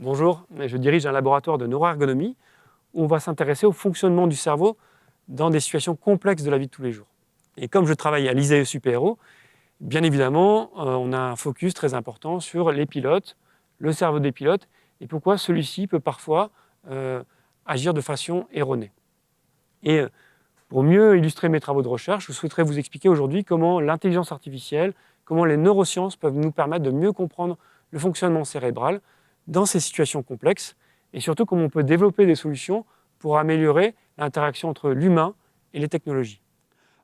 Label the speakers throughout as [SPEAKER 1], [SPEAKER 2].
[SPEAKER 1] Bonjour, je dirige un laboratoire de neuroergonomie où on va s'intéresser au fonctionnement du cerveau dans des situations complexes de la vie de tous les jours. Et comme je travaille à l'ISAE Super-Héros, bien évidemment, on a un focus très important sur les pilotes, le cerveau des pilotes, et pourquoi celui-ci peut parfois agir de façon erronée. Et pour mieux illustrer mes travaux de recherche, je souhaiterais vous expliquer aujourd'hui comment l'intelligence artificielle, comment les neurosciences peuvent nous permettre de mieux comprendre le fonctionnement cérébral dans ces situations complexes, et surtout comment on peut développer des solutions pour améliorer l'interaction entre l'humain et les technologies.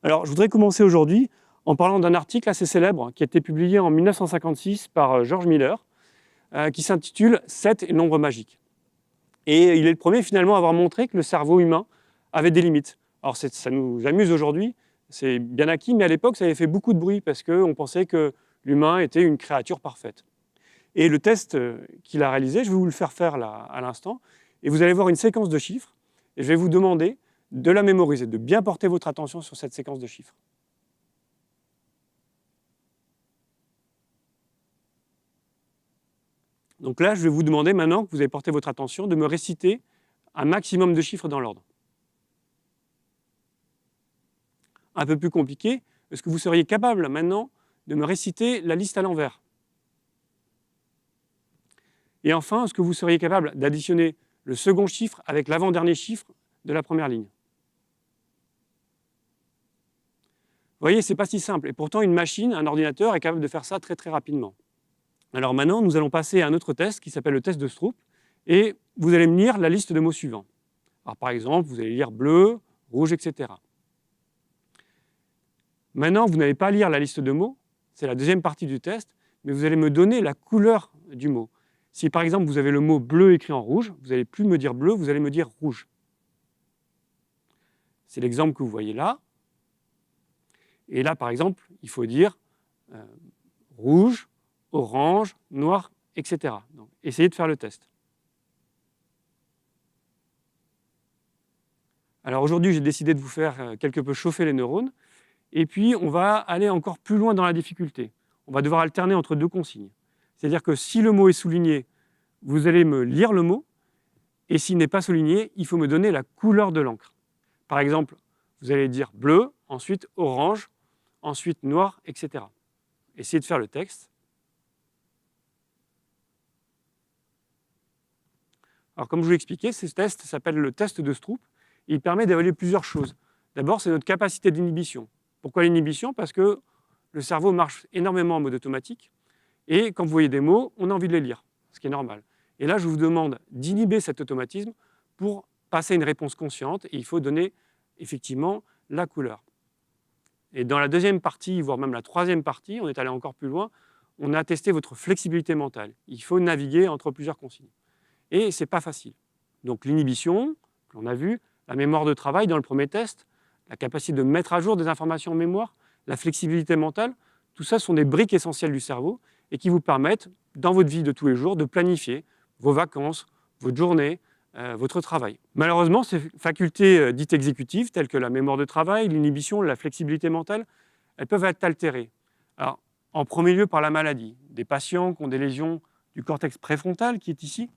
[SPEAKER 1] Alors, je voudrais commencer aujourd'hui en parlant d'un article assez célèbre qui a été publié en 1956 par George Miller, qui s'intitule « Seth et le nombre magique ». Et il est le premier finalement à avoir montré que le cerveau humain avait des limites. Alors ça nous amuse aujourd'hui, c'est bien acquis, mais à l'époque ça avait fait beaucoup de bruit parce qu'on pensait que l'humain était une créature parfaite. Et le test qu'il a réalisé, je vais vous le faire là à l'instant, et vous allez voir une séquence de chiffres, et je vais vous demander de la mémoriser, de bien porter votre attention sur cette séquence de chiffres. Donc là, je vais vous demander, maintenant que vous avez porté votre attention, de me réciter un maximum de chiffres dans l'ordre. Un peu plus compliqué, est-ce que vous seriez capable maintenant de me réciter la liste à l'envers? Et enfin, est-ce que vous seriez capable d'additionner le second chiffre avec l'avant-dernier chiffre de la première ligne? Vous voyez, ce n'est pas si simple. Et pourtant, une machine, un ordinateur, est capable de faire ça très très rapidement. Alors maintenant, nous allons passer à un autre test qui s'appelle le test de Stroop. Et vous allez me lire la liste de mots suivants. Alors par exemple, vous allez lire bleu, rouge, etc. Maintenant, vous n'allez pas lire la liste de mots, c'est la deuxième partie du test, mais vous allez me donner la couleur du mot. Si par exemple vous avez le mot bleu écrit en rouge, vous n'allez plus me dire bleu, vous allez me dire rouge. C'est l'exemple que vous voyez là. Et là, par exemple, il faut dire rouge, orange, noir, etc. Donc, essayez de faire le test. Alors aujourd'hui, j'ai décidé de vous faire quelque peu chauffer les neurones. Et puis, on va aller encore plus loin dans la difficulté. On va devoir alterner entre deux consignes. C'est-à-dire que si le mot est souligné, vous allez me lire le mot. Et s'il n'est pas souligné, il faut me donner la couleur de l'encre. Par exemple, vous allez dire bleu, ensuite orange, ensuite noir, etc. Essayez de faire le texte. Alors, comme je vous l'ai expliqué, ce test s'appelle le test de Stroop. Il permet d'évaluer plusieurs choses. D'abord, c'est notre capacité d'inhibition. Pourquoi l'inhibition? Parce que le cerveau marche énormément en mode automatique. Et quand vous voyez des mots, on a envie de les lire, ce qui est normal. Et là, je vous demande d'inhiber cet automatisme pour passer à une réponse consciente. Et il faut donner effectivement la couleur. Et dans la deuxième partie, voire même la troisième partie, on est allé encore plus loin, on a testé votre flexibilité mentale. Il faut naviguer entre plusieurs consignes. Et ce n'est pas facile. Donc l'inhibition, on a vu, la mémoire de travail dans le premier test, la capacité de mettre à jour des informations en mémoire, la flexibilité mentale, tout ça sont des briques essentielles du cerveau et qui vous permettent, dans votre vie de tous les jours, de planifier vos vacances, votre journée, votre travail. Malheureusement, ces facultés dites exécutives, telles que la mémoire de travail, l'inhibition, la flexibilité mentale, elles peuvent être altérées. Alors, en premier lieu par la maladie. Des patients qui ont des lésions du cortex préfrontal, qui est ici,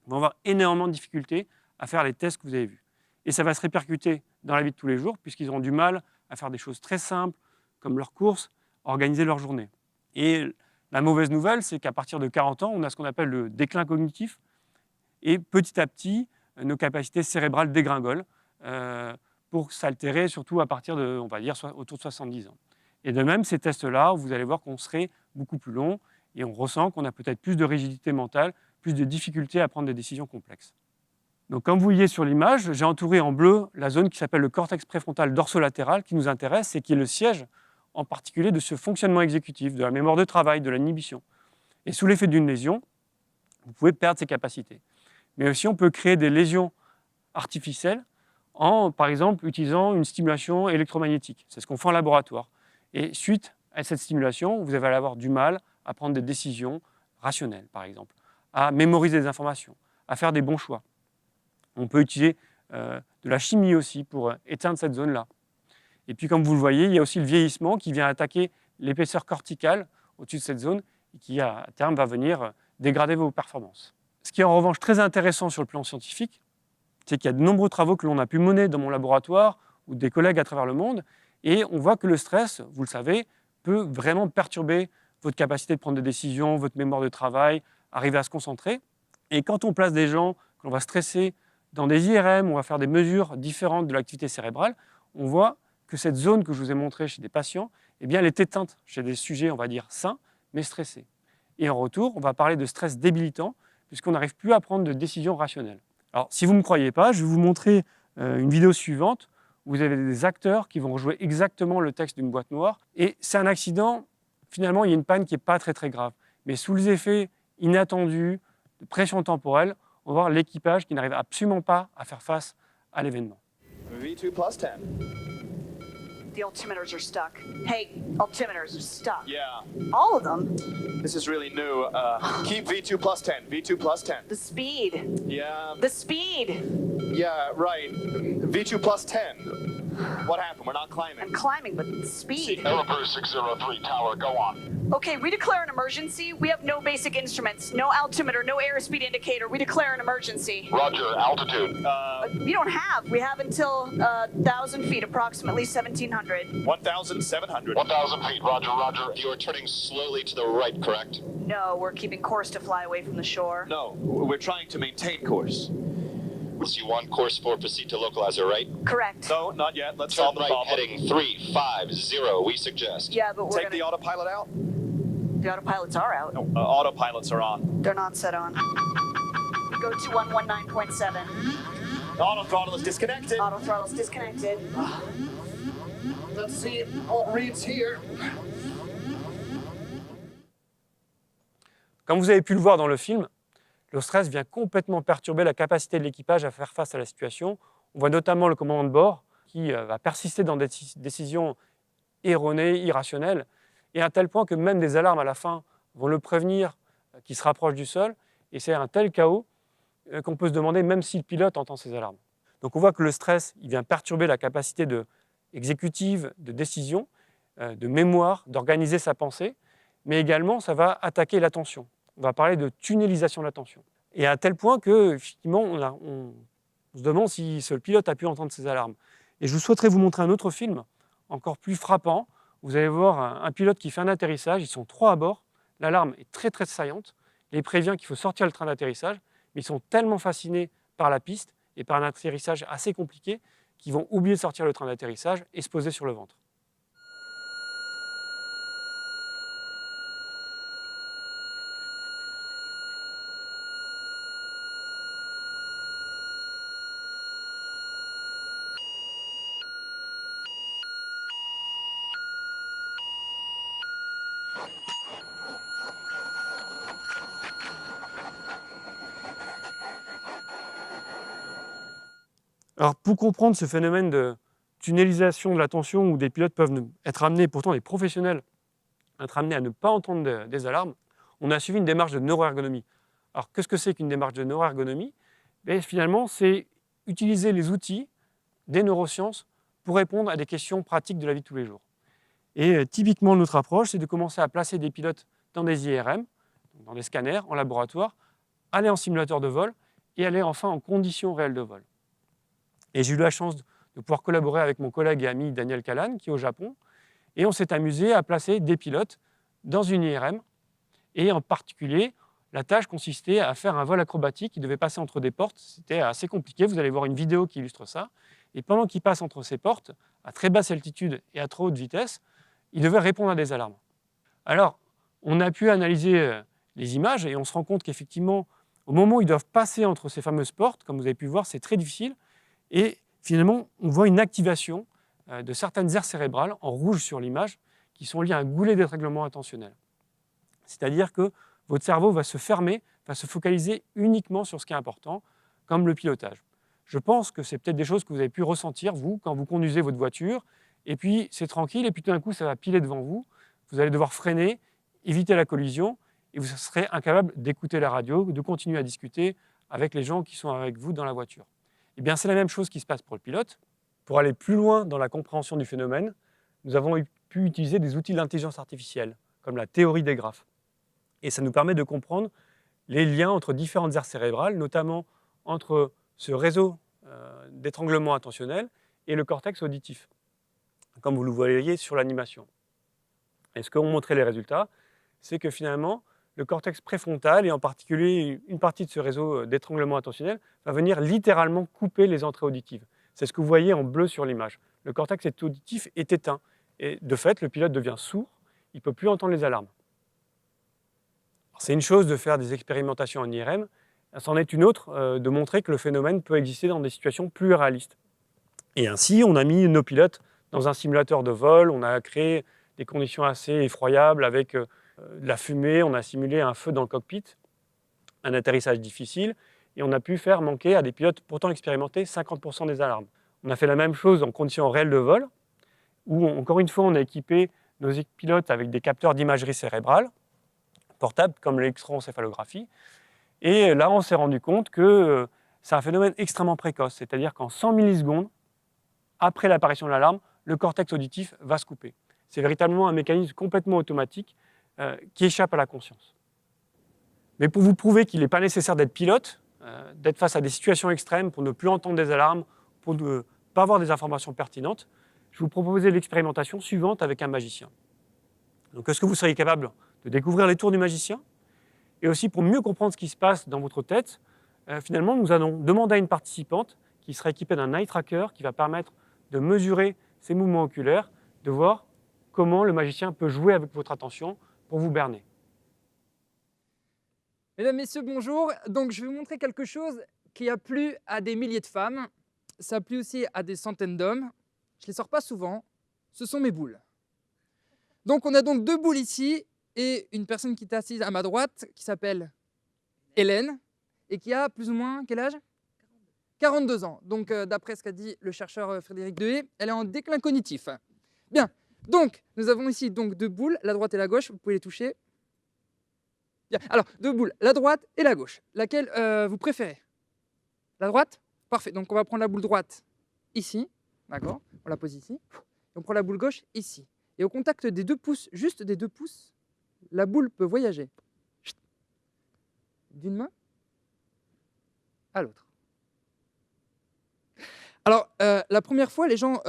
[SPEAKER 1] vont avoir énormément de difficultés à faire les tests que vous avez vus. Et ça va se répercuter dans la vie de tous les jours, puisqu'ils auront du mal à faire des choses très simples, comme leurs courses, organiser leur journée. Et la mauvaise nouvelle, c'est qu'à partir de 40 ans, on a ce qu'on appelle le déclin cognitif, et petit à petit, nos capacités cérébrales dégringolent pour s'altérer, surtout à partir de, on va dire, autour de 70 ans. Et de même, ces tests-là, vous allez voir qu'on serait beaucoup plus long, et on ressent qu'on a peut-être plus de rigidité mentale, plus de difficultés à prendre des décisions complexes. Donc, comme vous voyez sur l'image, j'ai entouré en bleu la zone qui s'appelle le cortex préfrontal dorsolatéral qui nous intéresse et qui est le siège en particulier de ce fonctionnement exécutif, de la mémoire de travail, de l'inhibition. Et sous l'effet d'une lésion, vous pouvez perdre ces capacités. Mais aussi, on peut créer des lésions artificielles en, par exemple, utilisant une stimulation électromagnétique. C'est ce qu'on fait en laboratoire. Et suite à cette stimulation, vous allez avoir du mal à prendre des décisions rationnelles, par exemple, à mémoriser des informations, à faire des bons choix. On peut utiliser de la chimie aussi pour éteindre cette zone-là. Et puis, comme vous le voyez, il y a aussi le vieillissement qui vient attaquer l'épaisseur corticale au-dessus de cette zone et qui, à terme, va venir dégrader vos performances. Ce qui est en revanche très intéressant sur le plan scientifique, c'est qu'il y a de nombreux travaux que l'on a pu mener dans mon laboratoire ou des collègues à travers le monde, et on voit que le stress, vous le savez, peut vraiment perturber votre capacité de prendre des décisions, votre mémoire de travail, arriver à se concentrer. Et quand on place des gens, qu'on va stresser dans des IRM, on va faire des mesures différentes de l'activité cérébrale, on voit que cette zone que je vous ai montrée chez des patients, eh bien, elle est éteinte chez des sujets, on va dire, sains, mais stressés. Et en retour, on va parler de stress débilitant, puisqu'on n'arrive plus à prendre de décisions rationnelles. Alors, si vous ne me croyez pas, je vais vous montrer une vidéo suivante où vous avez des acteurs qui vont rejouer exactement le texte d'une boîte noire. Et c'est un accident, finalement, il y a une panne qui n'est pas très grave. Mais sous les effets inattendus de pression temporelle, on va voir l'équipage qui n'arrive absolument pas à faire face à l'événement.
[SPEAKER 2] V2 plus 10.
[SPEAKER 3] The altimeters are stuck. Hey, altimeters are stuck.
[SPEAKER 2] Yeah,
[SPEAKER 3] All of them?
[SPEAKER 2] this is really new. Keep V2 plus 10. V2 plus 10.
[SPEAKER 3] The speed.
[SPEAKER 2] Yeah,
[SPEAKER 3] The speed.
[SPEAKER 2] yeah, right. V2 plus 10. What happened? We're not climbing.
[SPEAKER 3] I'm climbing, but the speed.
[SPEAKER 4] Elabur 603 Tower, go on.
[SPEAKER 3] Okay, we declare an emergency. We have no basic instruments, no altimeter, no airspeed indicator. We declare an emergency.
[SPEAKER 4] Roger, altitude.
[SPEAKER 3] We have until 1,000 feet, approximately 1,700.
[SPEAKER 2] 1,700.
[SPEAKER 4] 1,000 feet, roger, roger. You're turning slowly to the right, correct?
[SPEAKER 3] No, we're keeping course to fly away from the shore.
[SPEAKER 2] No, we're trying to maintain course.
[SPEAKER 4] You want course 4 proceed to localizer, right?
[SPEAKER 3] Correct.
[SPEAKER 2] No, not yet. Let's
[SPEAKER 4] Turn
[SPEAKER 2] solve the
[SPEAKER 4] right,
[SPEAKER 2] problem.
[SPEAKER 4] heading 350, we suggest.
[SPEAKER 3] Yeah, but we're
[SPEAKER 2] Take the autopilot out?
[SPEAKER 3] The autopilots are out.
[SPEAKER 2] No, autopilots are on.
[SPEAKER 3] They're not set on. Go to 119.7.
[SPEAKER 2] Auto throttle is disconnected.
[SPEAKER 3] Auto throttle's disconnected.
[SPEAKER 2] Let's see what reads here.
[SPEAKER 1] Comme vous avez pu le voir dans le film, le stress vient complètement perturber la capacité de l'équipage à faire face à la situation. On voit notamment le commandant de bord qui va persister dans des décisions erronées, irrationnelles, et à tel point que même des alarmes à la fin vont le prévenir qu'il se rapproche du sol. Et c'est un tel chaos qu'on peut se demander même si le pilote entend ces alarmes. Donc on voit que le stress il vient perturber la capacité exécutive, de décision, de mémoire, d'organiser sa pensée, mais également ça va attaquer l'attention. On va parler de tunnelisation de l'attention. Et à tel point que, effectivement, on se demande si le pilote a pu entendre ces alarmes. Et je souhaiterais vous montrer un autre film, encore plus frappant. Vous allez voir un pilote qui fait un atterrissage, ils sont 3 à bord, l'alarme est très saillante, il les prévient qu'il faut sortir le train d'atterrissage, mais ils sont tellement fascinés par la piste et par un atterrissage assez compliqué qu'ils vont oublier de sortir le train d'atterrissage et se poser sur le ventre. Alors, pour comprendre ce phénomène de tunnelisation de l'attention où des pilotes peuvent être amenés, pourtant des professionnels, être amenés à ne pas entendre des alarmes, on a suivi une démarche de neuroergonomie. Alors, qu'est-ce que c'est qu'une démarche de neuroergonomie? Finalement, c'est utiliser les outils des neurosciences pour répondre à des questions pratiques de la vie de tous les jours. Et typiquement, notre approche, c'est de commencer à placer des pilotes dans des IRM, dans des scanners, en laboratoire, aller en simulateur de vol et aller enfin en conditions réelles de vol. Et j'ai eu la chance de pouvoir collaborer avec mon collègue et ami Daniel Callan, qui est au Japon, et on s'est amusé à placer des pilotes dans une IRM, et en particulier, la tâche consistait à faire un vol acrobatique qui devait passer entre des portes. C'était assez compliqué, vous allez voir une vidéo qui illustre ça, et pendant qu'il passe entre ces portes, à très basse altitude et à trop haute vitesse, il devait répondre à des alarmes. Alors, on a pu analyser les images, et on se rend compte qu'effectivement, au moment où ils doivent passer entre ces fameuses portes, comme vous avez pu voir, c'est très difficile. Et finalement, on voit une activation de certaines aires cérébrales, en rouge sur l'image, qui sont liées à un goulet d'étranglement attentionnel. C'est-à-dire que votre cerveau va se fermer, va se focaliser uniquement sur ce qui est important, comme le pilotage. Je pense que c'est peut-être des choses que vous avez pu ressentir, vous, quand vous conduisez votre voiture, et puis c'est tranquille, et puis tout d'un coup, ça va piler devant vous, vous allez devoir freiner, éviter la collision, et vous serez incapable d'écouter la radio, de continuer à discuter avec les gens qui sont avec vous dans la voiture. Eh bien, c'est la même chose qui se passe pour le pilote. Pour aller plus loin dans la compréhension du phénomène, nous avons pu utiliser des outils d'intelligence artificielle, comme la théorie des graphes. Et ça nous permet de comprendre les liens entre différentes aires cérébrales, notamment entre ce réseau d'étranglement attentionnel et le cortex auditif, comme vous le voyez sur l'animation. Et ce qu'ont montré les résultats, c'est que finalement, le cortex préfrontal, et en particulier une partie de ce réseau d'étranglement attentionnel, va venir littéralement couper les entrées auditives. C'est ce que vous voyez en bleu sur l'image. Le cortex auditif est éteint, et de fait, le pilote devient sourd, il ne peut plus entendre les alarmes. C'est une chose de faire des expérimentations en IRM, c'en est une autre de montrer que le phénomène peut exister dans des situations plus réalistes. Et ainsi, on a mis nos pilotes dans un simulateur de vol, on a créé des conditions assez effroyables avec de la fumée, on a simulé un feu dans le cockpit, un atterrissage difficile, et on a pu faire manquer à des pilotes pourtant expérimentés 50% des alarmes. On a fait la même chose en conditions réelles de vol, où encore une fois, on a équipé nos pilotes avec des capteurs d'imagerie cérébrale, portables comme l'électroencéphalographie, et là, on s'est rendu compte que c'est un phénomène extrêmement précoce, c'est-à-dire qu'en 100 millisecondes, après l'apparition de l'alarme, le cortex auditif va se couper. C'est véritablement un mécanisme complètement automatique qui échappe à la conscience. Mais pour vous prouver qu'il n'est pas nécessaire d'être pilote, d'être face à des situations extrêmes pour ne plus entendre des alarmes, pour ne pas avoir des informations pertinentes, je vous proposais l'expérimentation suivante avec un magicien. Donc, est-ce que vous seriez capable de découvrir les tours du magicien? Et aussi, pour mieux comprendre ce qui se passe dans votre tête, finalement, nous allons demander à une participante qui sera équipée d'un eye tracker qui va permettre de mesurer ses mouvements oculaires, de voir comment le magicien peut jouer avec votre attention pour vous berner.
[SPEAKER 5] Mesdames, Messieurs, bonjour. Donc, je vais vous montrer quelque chose qui a plu à des milliers de femmes. Ça a plu aussi à des centaines d'hommes. Je ne les sors pas souvent. Ce sont mes boules. Donc, on a donc 2 boules ici et une personne qui est assise à ma droite qui s'appelle Hélène et qui a plus ou moins quel âge? 42 ans. Donc, d'après ce qu'a dit le chercheur Frédéric Dehé, elle est en déclin cognitif. Bien. Donc, nous avons ici donc 2 boules, la droite et la gauche. Vous pouvez les toucher. Bien. Alors, 2 boules, la droite et la gauche. Laquelle vous préférez? La droite? Parfait. Donc, on va prendre la boule droite ici. D'accord? On la pose ici. Et on prend la boule gauche ici. Et au contact des 2 pouces, juste des 2 pouces, la boule peut voyager d'une main à l'autre. Alors, la première fois, les gens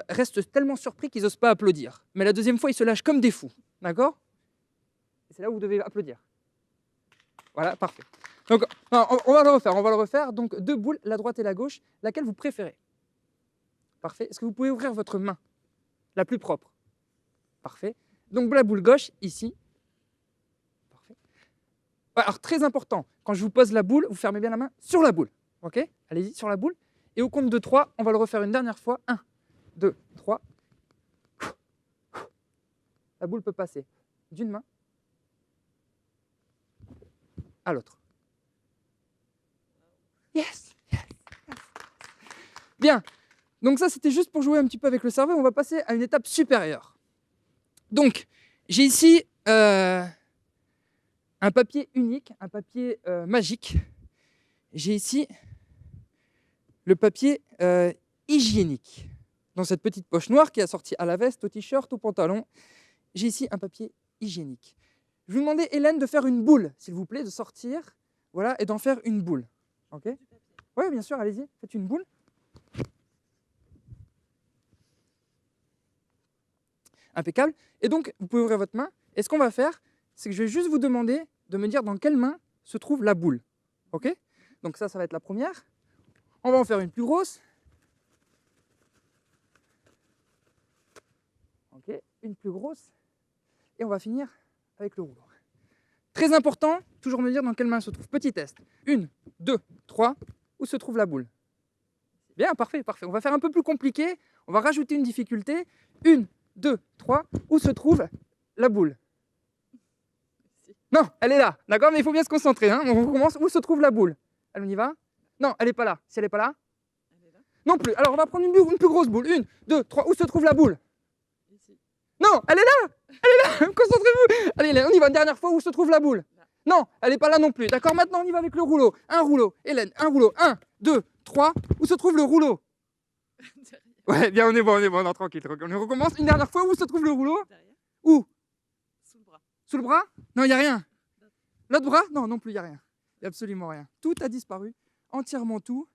[SPEAKER 5] restent tellement surpris qu'ils n'osent pas applaudir. Mais la deuxième fois, ils se lâchent comme des fous. D'accord? Et c'est là où vous devez applaudir. Voilà, parfait. Donc, on va le refaire. Donc, 2 boules, la droite et la gauche. Laquelle vous préférez? Parfait. Est-ce que vous pouvez ouvrir votre main? La plus propre. Parfait. Donc, la boule gauche, ici. Parfait. Alors, très important, quand je vous pose la boule, vous fermez bien la main sur la boule. OK? Allez-y, sur la boule. Et au compte de 3, on va le refaire une dernière fois. 1, 2, 3. La boule peut passer d'une main à l'autre. Yes, yes, yes. Bien. Donc ça, c'était juste pour jouer un petit peu avec le cerveau. On va passer à une étape supérieure. Donc, j'ai ici un papier unique, un papier magique. J'ai ici le papier hygiénique. Dans cette petite poche noire qui est assortie à la veste, au t-shirt, au pantalon. J'ai ici un papier hygiénique. Je vais vous demander, Hélène, de faire une boule, s'il vous plaît, de sortir, voilà, et d'en faire une boule. OK? Oui, bien sûr, allez-y, faites une boule. Impeccable. Et donc, vous pouvez ouvrir votre main. Et ce qu'on va faire, c'est que je vais juste vous demander de me dire dans quelle main se trouve la boule. OK? Donc ça va être la première. On va en faire une plus grosse. OK, une plus grosse. Et on va finir avec le rouleau. Très important, toujours me dire dans quelle main se trouve. Petit test. 1, 2, 3. Où se trouve la boule? Bien, parfait, parfait. On va faire un peu plus compliqué. On va rajouter une difficulté. 1, 2, 3. Où se trouve la boule? Non, elle est là. D'accord, mais il faut bien se concentrer. Hein. On recommence. Où se trouve la boule? Allez, on y va? Non, elle n'est pas là. Si elle n'est pas là? Elle est là. Non plus. Alors, on va prendre une plus grosse boule. 1, 2, 3. Où se trouve la boule? Ici. Non, elle est là. Elle est là. Concentrez-vous. Allez, on y va une dernière fois. Où se trouve la boule? Là. Non, elle n'est pas là non plus. D'accord, maintenant, on y va avec le rouleau. Un rouleau. Hélène, un rouleau. 1, 2, 3. Où se trouve le rouleau? Ouais, bien, on est bon, non, tranquille. On recommence une dernière fois. Où se trouve le rouleau? Derrière. Où? Sous le bras. Sous le bras? Non, il n'y a rien. L'autre bras? Non, non plus, il n'y a rien. Il n'y a absolument rien. Tout a disparu, entièrement tout.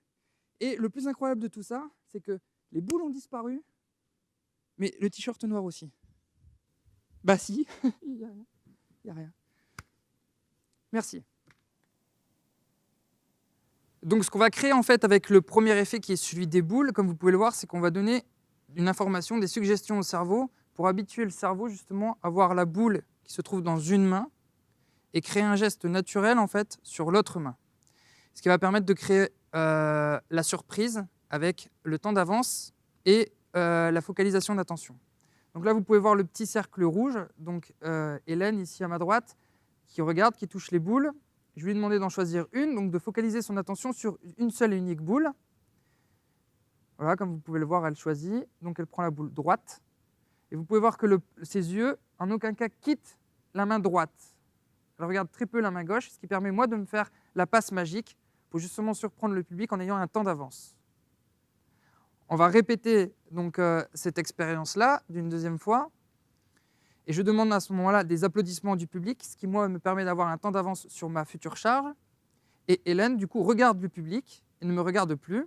[SPEAKER 5] Et le plus incroyable de tout ça, c'est que les boules ont disparu, mais le t-shirt noir aussi. Bah si, il n'y a rien. Il n'y a rien. Merci. Donc ce qu'on va créer en fait avec le premier effet qui est celui des boules, comme vous pouvez le voir, c'est qu'on va donner une information, des suggestions au cerveau pour habituer le cerveau justement à voir la boule qui se trouve dans une main et créer un geste naturel en fait sur l'autre main. Ce qui va permettre de créer la surprise avec le temps d'avance et la focalisation d'attention. Donc là, vous pouvez voir le petit cercle rouge, donc Hélène ici à ma droite, qui regarde, qui touche les boules. Je lui ai demandé d'en choisir une, donc de focaliser son attention sur une seule et unique boule. Voilà, comme vous pouvez le voir, elle choisit, donc elle prend la boule droite. Et vous pouvez voir que ses yeux, en aucun cas, quittent la main droite. Elle regarde très peu la main gauche, ce qui permet, moi, de me faire la passe magique pour justement surprendre le public en ayant un temps d'avance. On va répéter donc cette expérience-là d'une deuxième fois. Et je demande à ce moment-là des applaudissements du public, ce qui, moi, me permet d'avoir un temps d'avance sur ma future charge. Et Hélène, du coup, regarde le public et ne me regarde plus.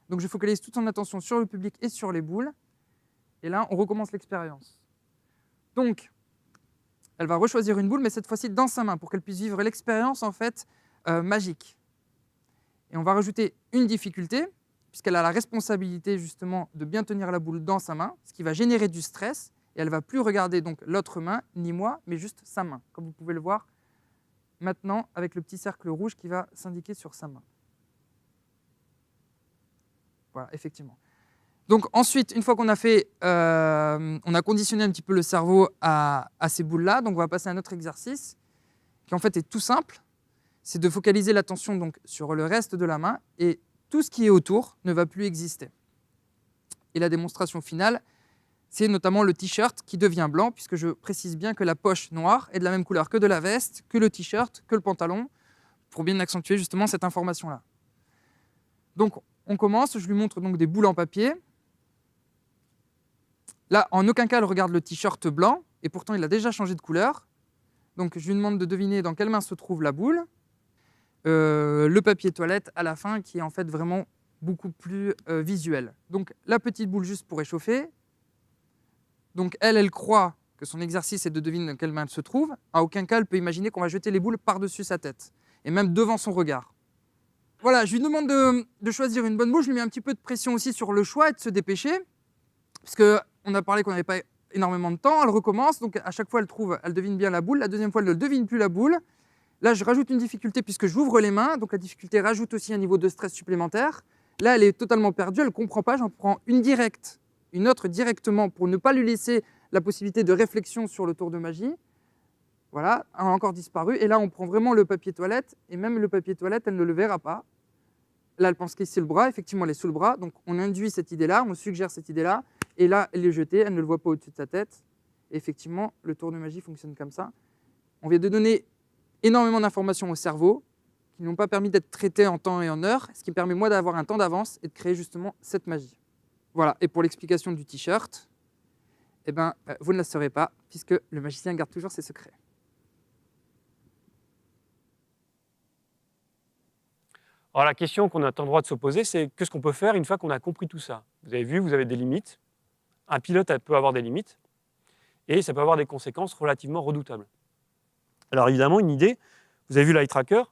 [SPEAKER 5] Donc, je focalise toute son attention sur le public et sur les boules. Et là, on recommence l'expérience. Donc, elle va rechoisir une boule, mais cette fois-ci dans sa main, pour qu'elle puisse vivre l'expérience, en fait, magique. Et on va rajouter une difficulté, puisqu'elle a la responsabilité, justement, de bien tenir la boule dans sa main, ce qui va générer du stress. Et elle ne va plus regarder donc l'autre main, ni moi, mais juste sa main, comme vous pouvez le voir maintenant avec le petit cercle rouge qui va s'indiquer sur sa main. Voilà, effectivement. Donc ensuite, une fois qu'on a fait, on a conditionné un petit peu le cerveau à ces boules-là, donc on va passer à un autre exercice qui en fait est tout simple, c'est de focaliser l'attention donc sur le reste de la main et tout ce qui est autour ne va plus exister. Et la démonstration finale, c'est notamment le t-shirt qui devient blanc, puisque je précise bien que la poche noire est de la même couleur que de la veste, que le t-shirt, que le pantalon, pour bien accentuer justement cette information-là. Donc on commence, je lui montre donc des boules en papier. Là, en aucun cas, elle regarde le t-shirt blanc, et pourtant il a déjà changé de couleur. Donc je lui demande de deviner dans quelle main se trouve la boule. Le papier toilette à la fin, qui est en fait vraiment beaucoup plus visuel. Donc la petite boule juste pour réchauffer. Donc elle croit que son exercice est de deviner dans quelle main elle se trouve. À aucun cas, elle peut imaginer qu'on va jeter les boules par-dessus sa tête, et même devant son regard. Voilà, je lui demande de choisir une bonne boule. Je lui mets un petit peu de pression aussi sur le choix et de se dépêcher, parce qu'on a parlé qu'on n'avait pas énormément de temps. Elle recommence, donc à chaque fois elle devine bien la boule. La deuxième fois, elle ne devine plus la boule. Là, je rajoute une difficulté puisque j'ouvre les mains, donc la difficulté rajoute aussi un niveau de stress supplémentaire. Là, elle est totalement perdue, elle ne comprend pas. J'en prends une directe, une autre directement pour ne pas lui laisser la possibilité de réflexion sur le tour de magie. Voilà, elle a encore disparu. Et là, on prend vraiment le papier toilette, et même le papier toilette, elle ne le verra pas. Là, elle pense que c'est le bras, effectivement, elle est sous le bras. Donc, on induit cette idée-là, on suggère cette idée-là. Et là, elle est jetée, elle ne le voit pas au-dessus de sa tête. Et effectivement, le tour de magie fonctionne comme ça. On vient de donner énormément d'informations au cerveau qui n'ont pas permis d'être traitées en temps et en heure, ce qui permet, moi, d'avoir un temps d'avance et de créer justement cette magie. Voilà, et pour l'explication du t-shirt, eh ben, vous ne la saurez pas, puisque le magicien garde toujours ses secrets.
[SPEAKER 1] Alors la question qu'on a le droit de se poser, c'est qu'est-ce qu'on peut faire une fois qu'on a compris tout ça? Vous avez vu, vous avez des limites. Un pilote peut avoir des limites, et ça peut avoir des conséquences relativement redoutables. Alors évidemment, une idée, vous avez vu l'eye tracker,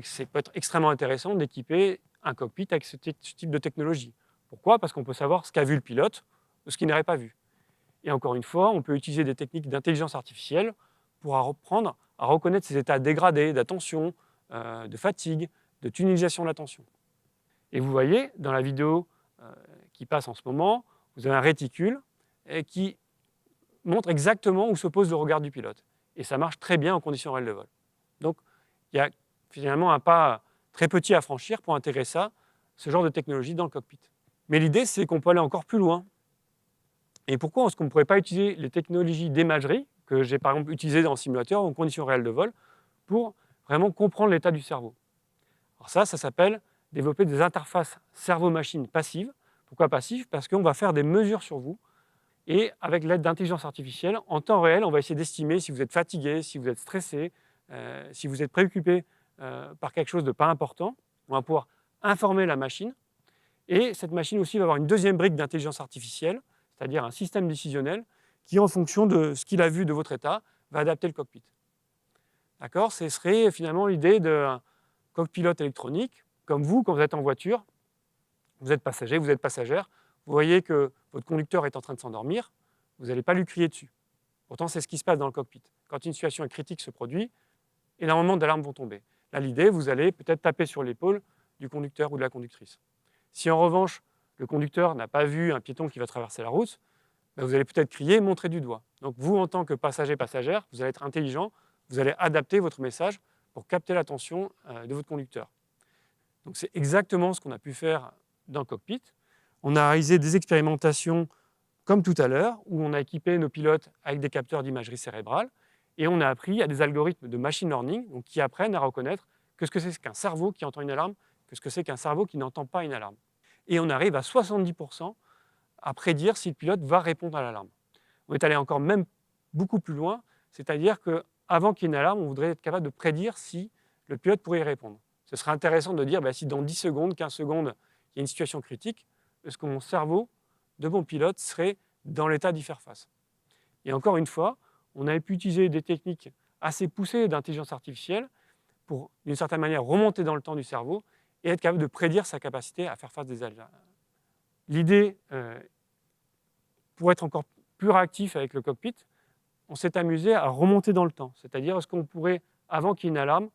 [SPEAKER 1] c'est peut être extrêmement intéressant d'équiper un cockpit avec ce type de technologie. Pourquoi? Parce qu'on peut savoir ce qu'a vu le pilote de ce qu'il n'aurait pas vu. Et encore une fois, on peut utiliser des techniques d'intelligence artificielle pour apprendre à reconnaître ces états dégradés d'attention, de fatigue, de tunnelisation de l'attention. Et vous voyez, dans la vidéo qui passe en ce moment, vous avez un réticule qui montre exactement où se pose le regard du pilote. Et ça marche très bien en conditions réelles de vol. Donc, il y a finalement un pas très petit à franchir pour intégrer ce genre de technologie dans le cockpit. Mais l'idée, c'est qu'on peut aller encore plus loin. Et pourquoi est-ce qu'on ne pourrait pas utiliser les technologies d'imagerie que j'ai par exemple utilisées dans le simulateur en conditions réelles de vol pour vraiment comprendre l'état du cerveau? Alors ça s'appelle développer des interfaces cerveau-machine passives. Pourquoi passives? Parce qu'on va faire des mesures sur vous et avec l'aide d'intelligence artificielle, en temps réel, on va essayer d'estimer si vous êtes fatigué, si vous êtes stressé, si vous êtes préoccupé par quelque chose de pas important. On va pouvoir informer la machine. Et cette machine aussi va avoir une deuxième brique d'intelligence artificielle, c'est-à-dire un système décisionnel qui, en fonction de ce qu'il a vu de votre état, va adapter le cockpit. D'accord ? Ce serait finalement l'idée d'un copilote électronique, comme vous, quand vous êtes en voiture, vous êtes passager, vous êtes passagère, vous voyez que votre conducteur est en train de s'endormir, vous n'allez pas lui crier dessus. Pourtant, c'est ce qui se passe dans le cockpit. Quand une situation critique se produit, énormément d'alarmes vont tomber. Là, l'idée, vous allez peut-être taper sur l'épaule du conducteur ou de la conductrice. Si en revanche, le conducteur n'a pas vu un piéton qui va traverser la route, ben vous allez peut-être crier, montrer du doigt. Donc vous, en tant que passager-passagère, vous allez être intelligent, vous allez adapter votre message pour capter l'attention de votre conducteur. Donc c'est exactement ce qu'on a pu faire dans le cockpit. On a réalisé des expérimentations comme tout à l'heure, où on a équipé nos pilotes avec des capteurs d'imagerie cérébrale, et on a appris à des algorithmes de machine learning donc qui apprennent à reconnaître ce que c'est qu'un cerveau qui entend une alarme, ce que c'est qu'un cerveau qui n'entend pas une alarme. Et on arrive à 70% à prédire si le pilote va répondre à l'alarme. On est allé encore même beaucoup plus loin, c'est-à-dire qu'avant qu'il y ait une alarme, on voudrait être capable de prédire si le pilote pourrait y répondre. Ce serait intéressant de dire si dans 10 secondes, 15 secondes, il y a une situation critique, est-ce que mon cerveau de mon pilote serait dans l'état d'y faire face? Et encore une fois, on avait pu utiliser des techniques assez poussées d'intelligence artificielle pour, d'une certaine manière, remonter dans le temps du cerveau et être capable de prédire sa capacité à faire face des alarmes. L'idée, pour être encore plus réactif avec le cockpit, on s'est amusé à remonter dans le temps. C'est-à-dire, est-ce qu'on pourrait, avant qu'il y ait une alarme,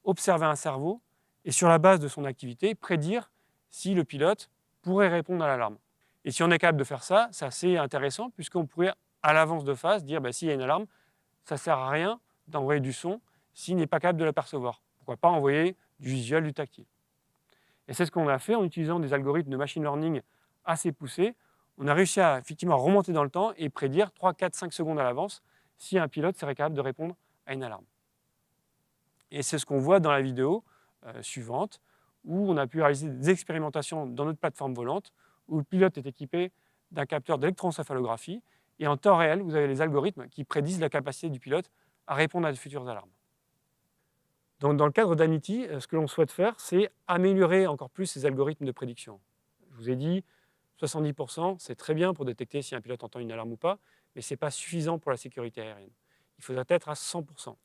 [SPEAKER 1] observer un cerveau et, sur la base de son activité, prédire si le pilote pourrait répondre à l'alarme. Et si on est capable de faire ça, c'est assez intéressant, puisqu'on pourrait, à l'avance de phase, dire s'il y a une alarme, ça ne sert à rien d'envoyer du son s'il n'est pas capable de l'apercevoir. Pourquoi pas envoyer du visuel, du tactile? Et c'est ce qu'on a fait en utilisant des algorithmes de machine learning assez poussés. On a réussi à effectivement remonter dans le temps et prédire 3, 4, 5 secondes à l'avance si un pilote serait capable de répondre à une alarme. Et c'est ce qu'on voit dans la vidéo suivante, où on a pu réaliser des expérimentations dans notre plateforme volante, où le pilote est équipé d'un capteur d'électroencéphalographie, et en temps réel, vous avez les algorithmes qui prédisent la capacité du pilote à répondre à de futures alarmes. Donc, dans le cadre d'Amity, ce que l'on souhaite faire, c'est améliorer encore plus ces algorithmes de prédiction. Je vous ai dit, 70%, c'est très bien pour détecter si un pilote entend une alarme ou pas, mais ce n'est pas suffisant pour la sécurité aérienne. Il faudrait être à 100%.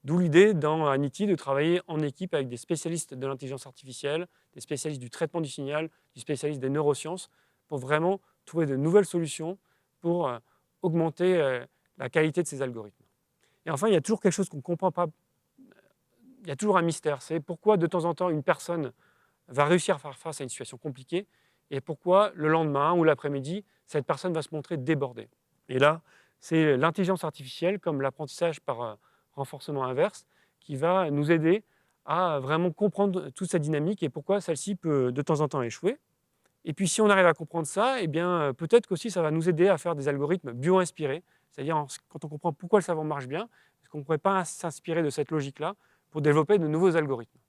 [SPEAKER 1] D'où l'idée dans Amity de travailler en équipe avec des spécialistes de l'intelligence artificielle, des spécialistes du traitement du signal, des spécialistes des neurosciences, pour vraiment trouver de nouvelles solutions pour augmenter la qualité de ces algorithmes. Et enfin, il y a toujours quelque chose qu'on ne comprend pas. Il y a toujours un mystère, c'est pourquoi de temps en temps une personne va réussir à faire face à une situation compliquée et pourquoi le lendemain ou l'après-midi, cette personne va se montrer débordée. Et là, c'est l'intelligence artificielle, comme l'apprentissage par renforcement inverse, qui va nous aider à vraiment comprendre toute cette dynamique et pourquoi celle-ci peut de temps en temps échouer. Et puis si on arrive à comprendre ça, eh bien, peut-être qu'aussi ça va nous aider à faire des algorithmes bio-inspirés, c'est-à-dire quand on comprend pourquoi le cerveau marche bien, est-ce qu'on ne pourrait pas s'inspirer de cette logique-là pour développer de nouveaux algorithmes.